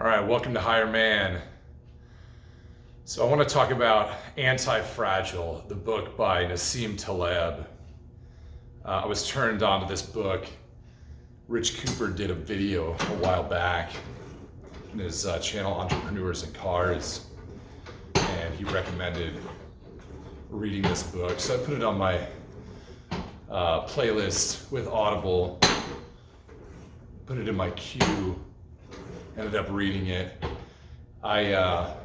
All right, welcome to Higher Man. So I want to talk about Antifragile, the book by Nassim Taleb. I was turned on to this book. Rich Cooper did a video a while back in his channel, Entrepreneurs and Cars, and he recommended reading this book. So I put it on my playlist with Audible, put it in my queue, ended up reading it. I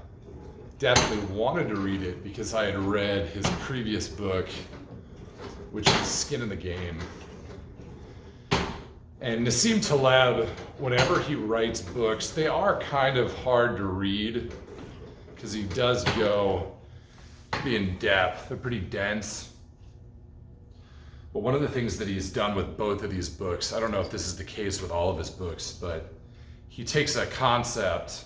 definitely wanted to read it because I had read his previous book, which is Skin in the Game. And Nassim Taleb, whenever he writes books, they are kind of hard to read because he does go pretty in depth. They're pretty dense. But one of the things that he's done with both of these books, I don't know if this is the case with all of his books, but he takes a concept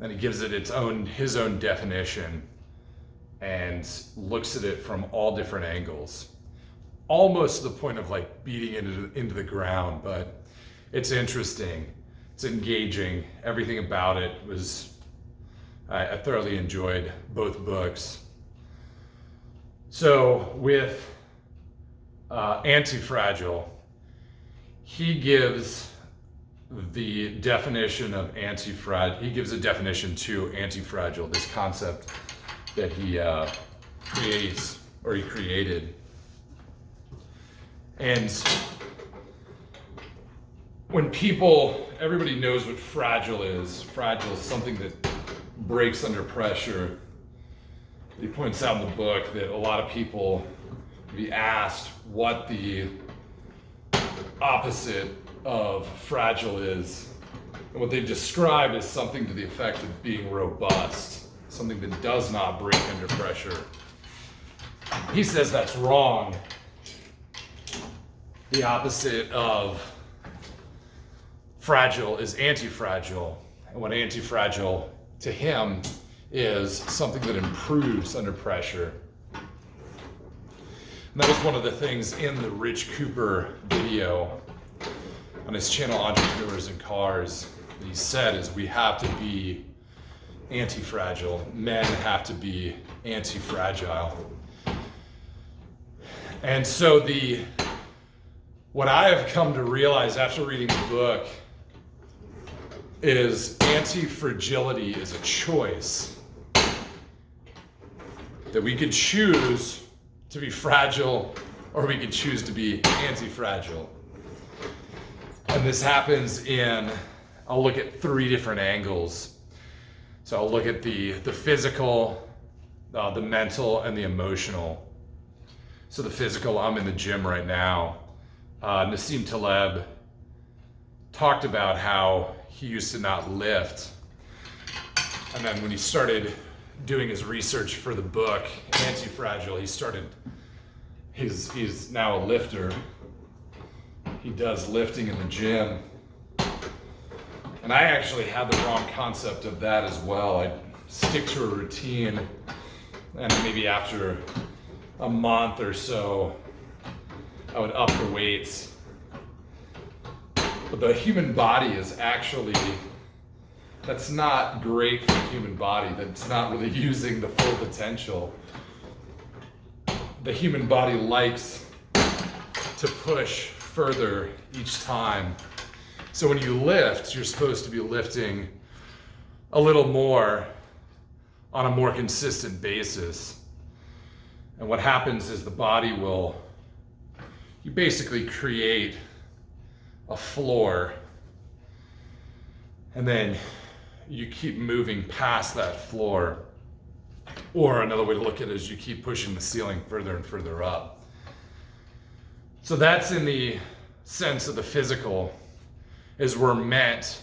and he gives it his own definition and looks at it from all different angles. Almost to the point of like beating it into the ground, but it's interesting. It's engaging. Everything about it was, I thoroughly enjoyed both books. So with Antifragile, he gives the definition of antifragile. He gives a definition to antifragile, this concept that he created. And when everybody knows what fragile is. Fragile is something that breaks under pressure. He points out in the book that a lot of people be asked what the opposite of fragile is, and what they describe is something to the effect of being robust, something that does not break under pressure. He says that's wrong. The opposite of fragile is antifragile, and what antifragile to him is something that improves under pressure. And that was one of the things in the Rich Cooper video on his channel, Entrepreneurs and Cars, that he said is we have to be anti-fragile. Men have to be anti-fragile. And so what I have come to realize after reading the book is anti-fragility is a choice. That we could choose to be fragile or we could choose to be anti-fragile. And this happens I'll look at three different angles. So I'll look at the physical, the mental, and the emotional. So the physical, I'm in the gym right now. Nassim Taleb talked about how he used to not lift. And then when he started doing his research for the book, Antifragile, he's now a lifter. He does lifting in the gym. And I actually had the wrong concept of that as well. I'd stick to a routine, and maybe after a month or so, I would up the weights. But the human body is that's not great for the human body. That's not really using the full potential. The human body likes to push further each time. So when you lift, you're supposed to be lifting a little more on a more consistent basis. And what happens is the body you basically create a floor, and then you keep moving past that floor. Or another way to look at it is you keep pushing the ceiling further and further up. So that's in the sense of the physical, is we're meant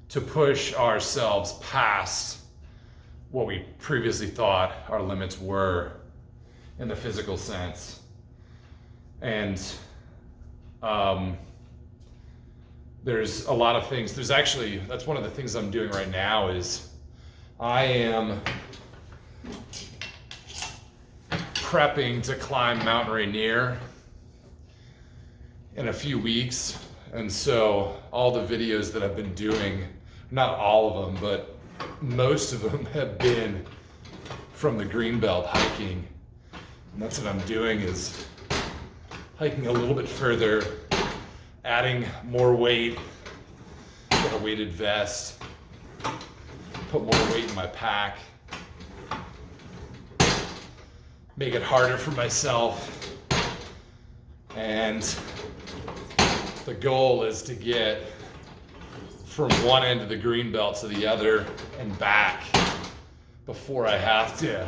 to push ourselves past what we previously thought our limits were in the physical sense. And there's a lot of things. That's one of the things I'm doing right now is I am prepping to climb Mount Rainier in a few weeks. And so all the videos that I've been doing not all of them, but most of them have been from the Greenbelt hiking. And that's what I'm doing, is hiking a little bit further, adding more weight, get a weighted vest, put more weight in my pack, make it harder for myself. And the goal is to get from one end of the Greenbelt to the other and back before I have to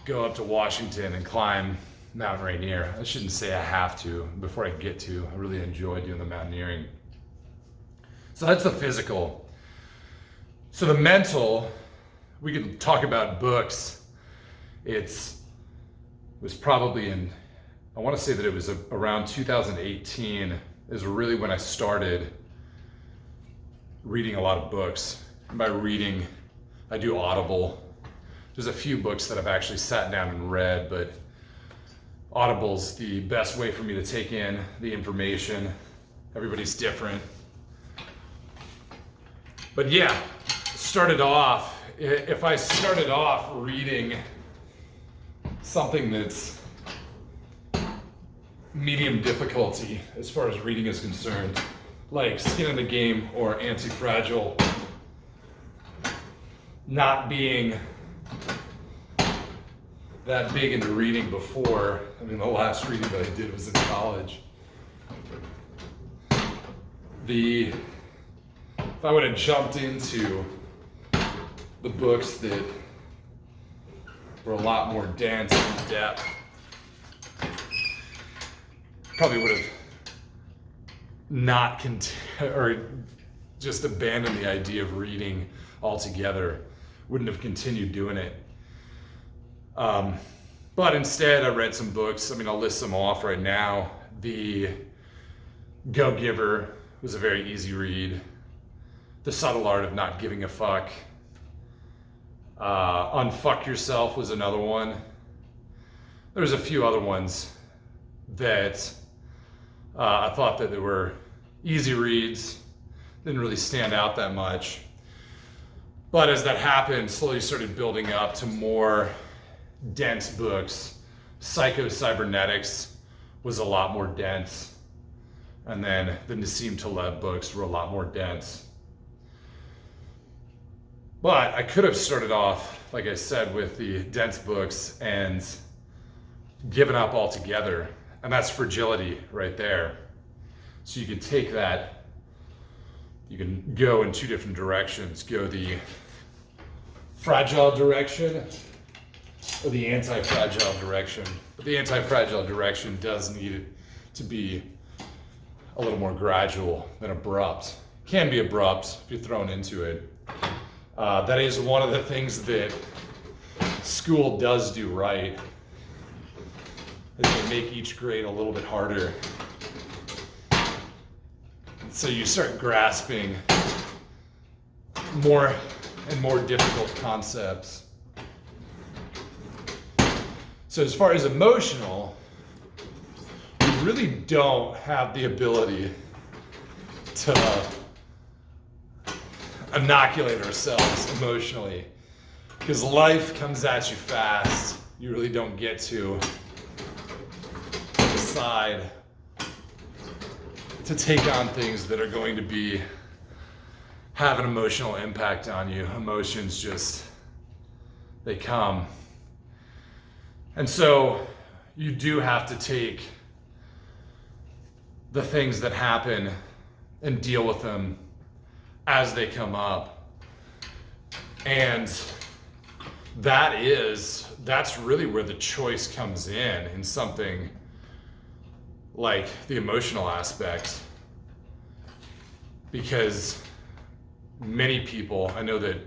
go up to Washington and climb Mount Rainier. I shouldn't say I have to, before I get to. I really enjoy doing the mountaineering. So that's the physical. So the mental, we can talk about books. It was probably I want to say that it was around 2018 is really when I started reading a lot of books. And by reading, I do Audible. There's a few books that I've actually sat down and read, but Audible's the best way for me to take in the information. Everybody's different. But yeah, if I started off reading something that's medium difficulty as far as reading is concerned, like Skin in the Game or Antifragile, not being that big into reading before. I mean, the last reading that I did was in college. If I would have jumped into the books that were a lot more dense and depth, probably would have not or just abandoned the idea of reading altogether. Wouldn't have continued doing it. But instead, I read some books. I mean, I'll list them off right now. The Go-Giver was a very easy read. The Subtle Art of Not Giving a Fuck. Unfuck Yourself was another one. There's a few other ones that I thought that they were easy reads, didn't really stand out that much. But as that happened, slowly started building up to more dense books. Psycho-Cybernetics was a lot more dense. And then the Nassim Taleb books were a lot more dense. But I could have started off, like I said, with the dense books and given up altogether. And that's fragility right there. So you can take that, you can go in two different directions. Go the fragile direction or the anti-fragile direction. But the anti-fragile direction does need it to be a little more gradual than abrupt. Can be abrupt if you're thrown into it. That is one of the things that school does do right, is they make each grade a little bit harder. So you start grasping more and more difficult concepts. So as far as emotional, we really don't have the ability to inoculate ourselves emotionally, because life comes at you fast. You really don't get to decide to take on things that are going to have an emotional impact on you. Emotions just, they come. And so you do have to take the things that happen and deal with them as they come up. And that's really where the choice comes in something like the emotional aspect. Because many people, I know that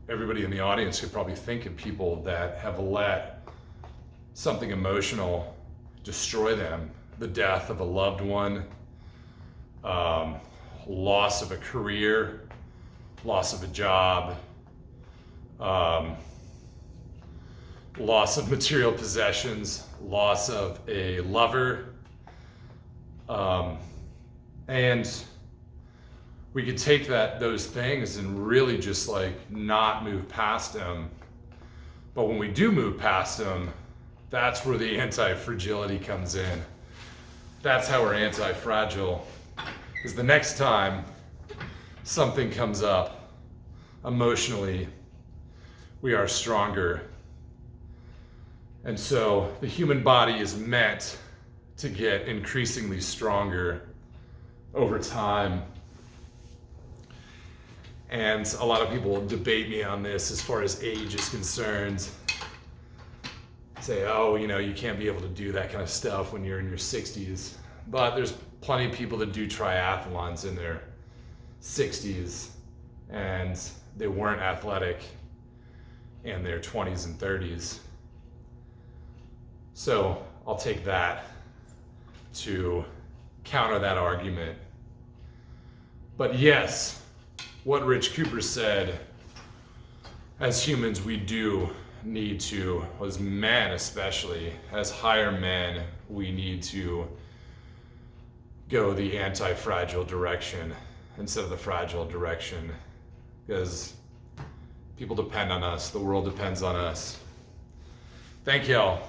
everybody in the audience could probably think of people that have let something emotional destroy them. The death of a loved one, loss of a career, loss of a job, loss of material possessions, loss of a lover. And we could take those things and really just like not move past them. But when we do move past them, that's where the anti-fragility comes in. That's how we're anti-fragile. Is the next time something comes up emotionally, we are stronger. And so the human body is meant to get increasingly stronger over time. And a lot of people debate me on this as far as age is concerned. Say, oh, you can't be able to do that kind of stuff when you're in your 60s. But there's plenty of people that do triathlons in their 60s, and they weren't athletic in their 20s and 30s. So I'll take that to counter that argument. But yes, what Rich Cooper said, as humans, we do need to, as men especially, as higher men, we need to go the anti-fragile direction instead of the fragile direction, because people depend on us, the world depends on us. Thank y'all.